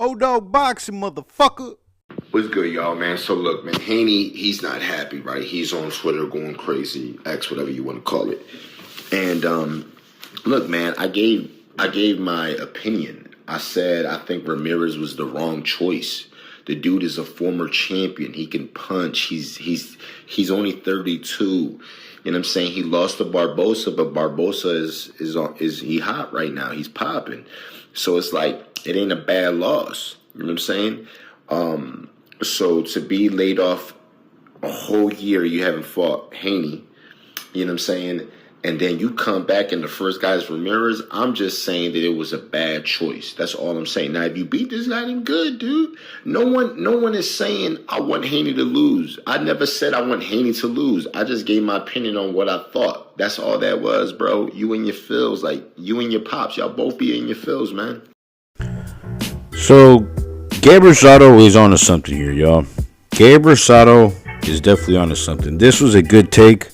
Old dog boxing, motherfucker. What's good, y'all, man? So look, man, Haney, he's not happy, right? He's on Twitter going crazy, X, whatever you want to call it. And look, man, I gave my opinion. I said I think Ramirez was the wrong choice. The dude is a former champion. He can punch. He's only 32. You know what I'm saying? He lost to Barbosa, but Barbosa is he hot right now. He's popping. So it's like it ain't a bad loss. You know what I'm saying? So to be laid off a whole year, you haven't fought Haney, you know what I'm saying? And then you come back and the first guy is Ramirez. I'm just saying that it was a bad choice. That's all I'm saying. Now, if you beat this guy, then good, dude. No one is saying I want Haney to lose. I never said I want Haney to lose. I just gave my opinion on what I thought. That's all that was, bro. You and your feels, like you and your pops, y'all both be in your feels, man. So, Gabe Rosado is onto something here, y'all. Gabe Rosado is definitely onto something. This was a good take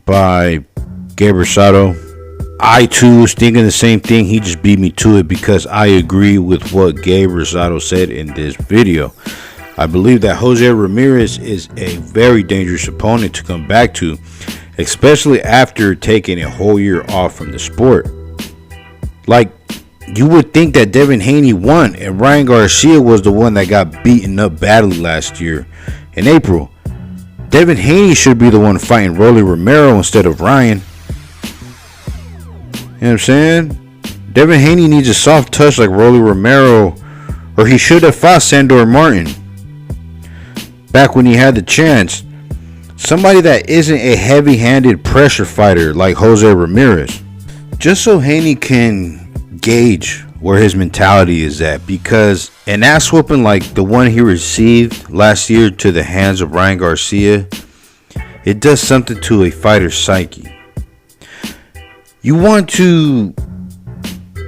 by Gabe Rosado. I too was thinking the same thing. He just beat me to it because I agree with what Gabe Rosado said in this video. I believe that Jose Ramirez is a very dangerous opponent to come back to, especially after taking a whole year off from the sport. Like, you would think that Devin Haney won and Ryan Garcia was the one that got beaten up badly last year in April. Devin Haney should be the one fighting Rolly Romero instead of Ryan. You know what I'm saying? Devin Haney needs a soft touch like Rolly Romero, or he should have fought Sandor Martin back when he had the chance. Somebody that isn't a heavy-handed pressure fighter like Jose Ramirez. Just so Haney can gauge where his mentality is at, because an ass whooping like the one he received last year to the hands of Ryan Garcia, it does something to a fighter's psyche. You want to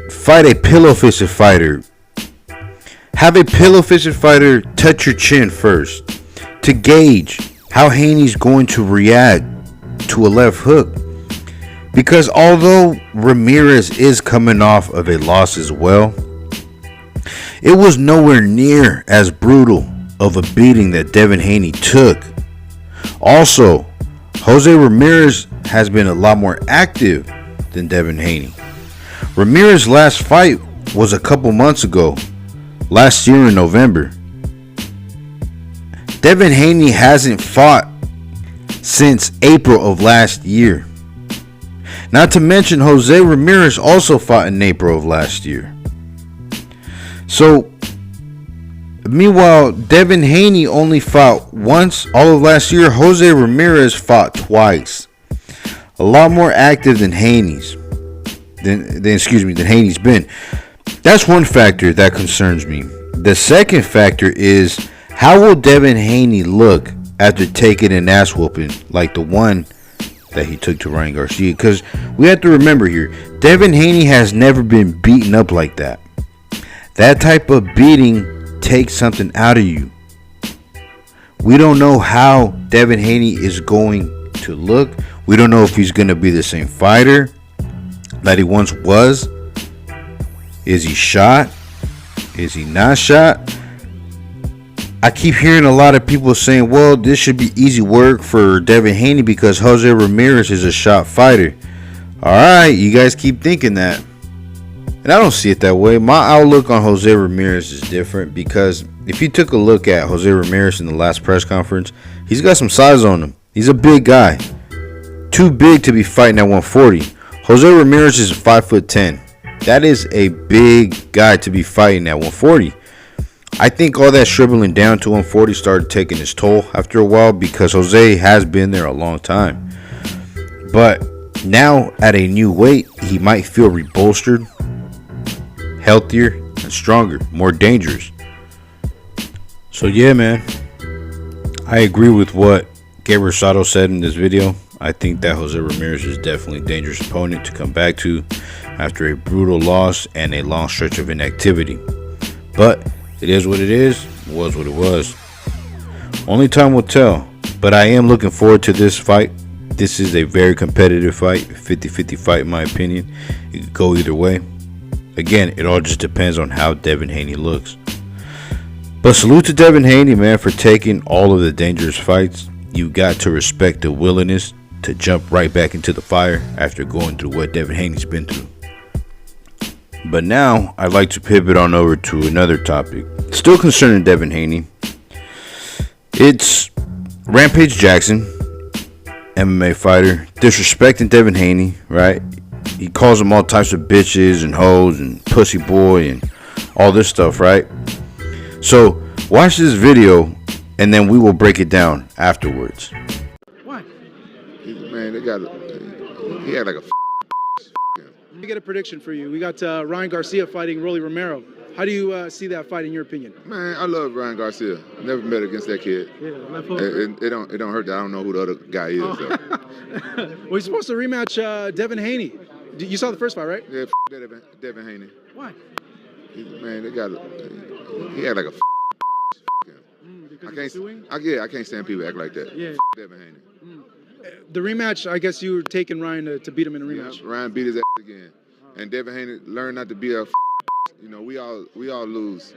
fight a pillow-fisted fighter, have a pillow-fisted fighter touch your chin first to gauge how Haney's going to react to a left hook. Because although Ramirez is coming off of a loss as well, it was nowhere near as brutal of a beating that Devin Haney took. Also, Jose Ramirez has been a lot more active than Devin Haney. Ramirez's last fight was a couple months ago, last year in November. Devin Haney hasn't fought since April of last year. Not to mention, Jose Ramirez also fought in April of last year. So, meanwhile, Devin Haney only fought once all of last year. Jose Ramirez fought twice. A lot more active than Haney's. Than Haney's been. That's one factor that concerns me. The second factor is, how will Devin Haney look after taking an ass whooping like the one that he took to Ryan Garcia? Because we have to remember here, Devin Haney has never been beaten up like that. That type of beating takes something out of you. We don't know how Devin Haney is going to look. We don't know if he's going to be the same fighter that he once was. Is he shot? Is he not shot? I keep hearing a lot of people saying, well, this should be easy work for Devin Haney because Jose Ramirez is a shot fighter. Alright, you guys keep thinking that. And I don't see it that way. My outlook on Jose Ramirez is different, because if you took a look at Jose Ramirez in the last press conference, he's got some size on him. He's a big guy. Too big to be fighting at 140. Jose Ramirez is 5'10". That is a big guy to be fighting at 140. I think all that shriveling down to 140 started taking its toll after a while, because Jose has been there a long time. But now at a new weight, he might feel rebolstered, healthier, and stronger, more dangerous. So yeah, man, I agree with what Gabe Rosado said in this video. I think that Jose Ramirez is definitely a dangerous opponent to come back to after a brutal loss and a long stretch of inactivity. But it is what it is. It was what it was. Only time will tell. But I am looking forward to this fight. This is a very competitive fight. 50-50 fight in my opinion. It could go either way. Again, it all just depends on how Devin Haney looks. But salute to Devin Haney, man, for taking all of the dangerous fights. You got to respect the willingness to jump right back into the fire after going through what Devin Haney's been through. But now, I'd like to pivot on over to another topic. Still concerning Devin Haney. It's Rampage Jackson, MMA fighter, disrespecting Devin Haney, right? He calls him all types of bitches and hoes and pussy boy and all this stuff, right? So, watch this video and then we will break it down afterwards. Why? Man, he had like a. Let me get a prediction for you. We got Ryan Garcia fighting Rolly Romero. How do you see that fight in your opinion? Man, I love Ryan Garcia. Never met against that kid. Yeah, left hook. It don't hurt that I don't know who the other guy is. Oh. So. Well, he's supposed to rematch Devin Haney. You saw the first fight, right? Yeah, Devin Haney. Why? Man, he had like a. Because he's suing? I can't stand people act like that. Yeah. Devin Haney. The rematch, I guess you were taking Ryan to beat him in a rematch. Yeah, Ryan beat his ass again, and Devin Haney learned not to be a. You know, we all lose.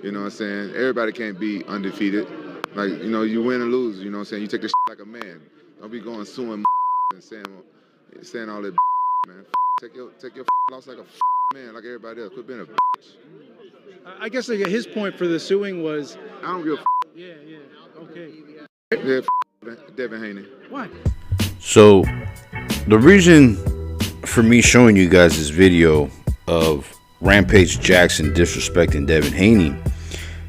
You know what I'm saying? Everybody can't be undefeated. Like, you know, you win and lose. You know what I'm saying? You take this like a man. Don't be going suing and saying all that, man. Take your loss like a man, like everybody else. Quit being a bitch. I guess like, his point for the suing was. I don't give a. Yeah, okay. Yeah, Devin Haney. Why? So, the reason for me showing you guys this video of Rampage Jackson disrespecting Devin Haney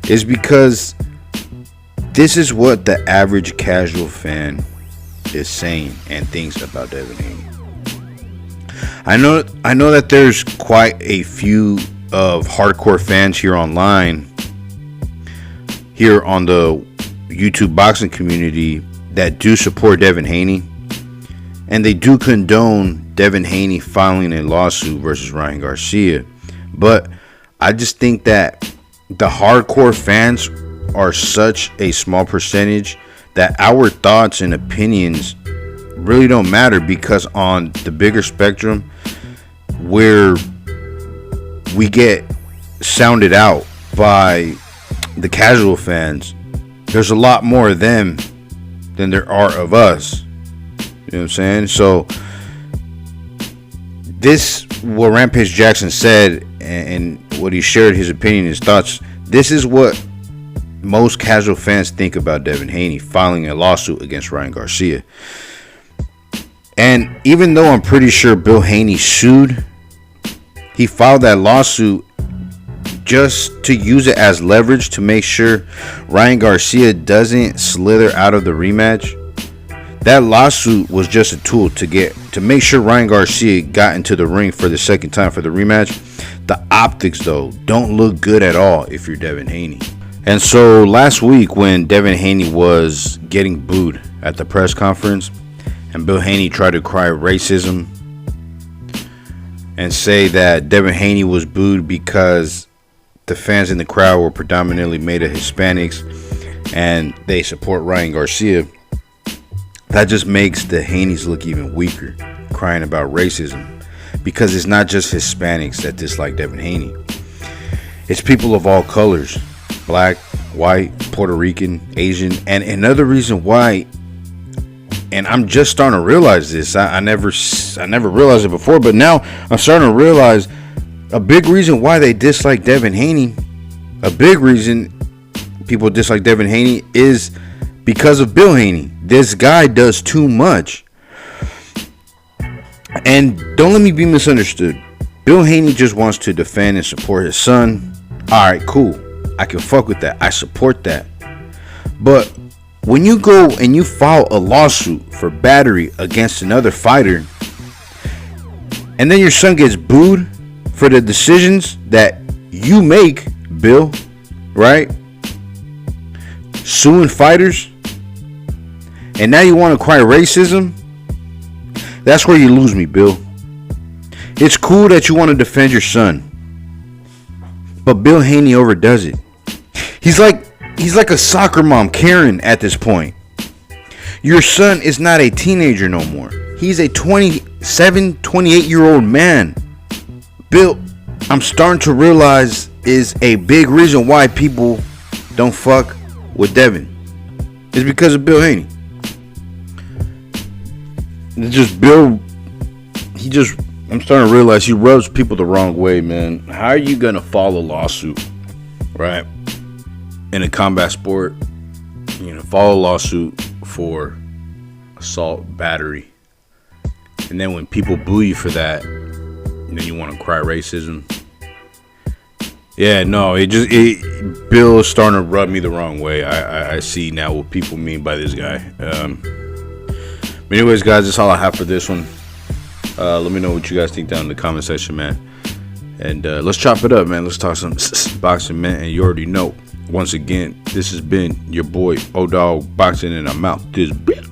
is because this is what the average casual fan is saying and thinks about Devin Haney. I know that there's quite a few of hardcore fans here online, here on the YouTube boxing community, that do support Devin Haney, and they do condone Devin Haney filing a lawsuit versus Ryan Garcia. But I just think that the hardcore fans are such a small percentage that our thoughts and opinions really don't matter, because on the bigger spectrum where we get sounded out by the casual fans, there's a lot more of them than there are of us. You know what I'm saying? So this, what Rampage Jackson said and what he shared his opinion, his thoughts, this is what most casual fans think about Devin Haney filing a lawsuit against Ryan Garcia. And even though I'm pretty sure Bill Haney sued, he filed that lawsuit just to use it as leverage to make sure Ryan Garcia doesn't slither out of the rematch. That lawsuit was just a tool to make sure Ryan Garcia got into the ring for the second time for the rematch. The optics, though, don't look good at all if you're Devin Haney. And so last week, when Devin Haney was getting booed at the press conference and Bill Haney tried to cry racism and say that Devin Haney was booed because the fans in the crowd were predominantly made of Hispanics and they support Ryan Garcia, that just makes the Haneys look even weaker, crying about racism, because it's not just Hispanics that dislike Devin Haney. It's people of all colors, black, white, Puerto Rican, Asian, and another reason why, and I'm just starting to realize this, I never realized it before, but now I'm starting to realize a big reason why they dislike Devin Haney, a big reason people dislike Devin Haney is because of Bill Haney. This guy does too much. And don't let me be misunderstood. Bill Haney just wants to defend and support his son. Alright, cool. I can fuck with that. I support that. But when you go and you file a lawsuit for battery against another fighter, and then your son gets booed for the decisions that you make, Bill, right? Suing fighters, and now you want to cry racism? That's where you lose me, Bill. It's cool that you want to defend your son, but Bill Haney overdoes it. He's like a soccer mom, Karen, at this point. Your son is not a teenager no more. He's a 27, 28-year-old man. Bill, I'm starting to realize is a big reason why people don't fuck with Devin. It's because of Bill Haney. It's just Bill. I'm starting to realize he rubs people the wrong way, man. How are you gonna file a lawsuit, right? In a combat sport, file a lawsuit for assault, battery, and then when people boo you for that, then you want to cry racism. Yeah, no, Bill is starting to rub me the wrong way. I see now what people mean by this guy. But anyways, guys, that's all I have for this one. Let me know what you guys think down in the comment section, man. And let's chop it up, man. Let's talk some boxing, man. And you already know. Once again, this has been your boy O-Dog Boxing, and I'm out this bit.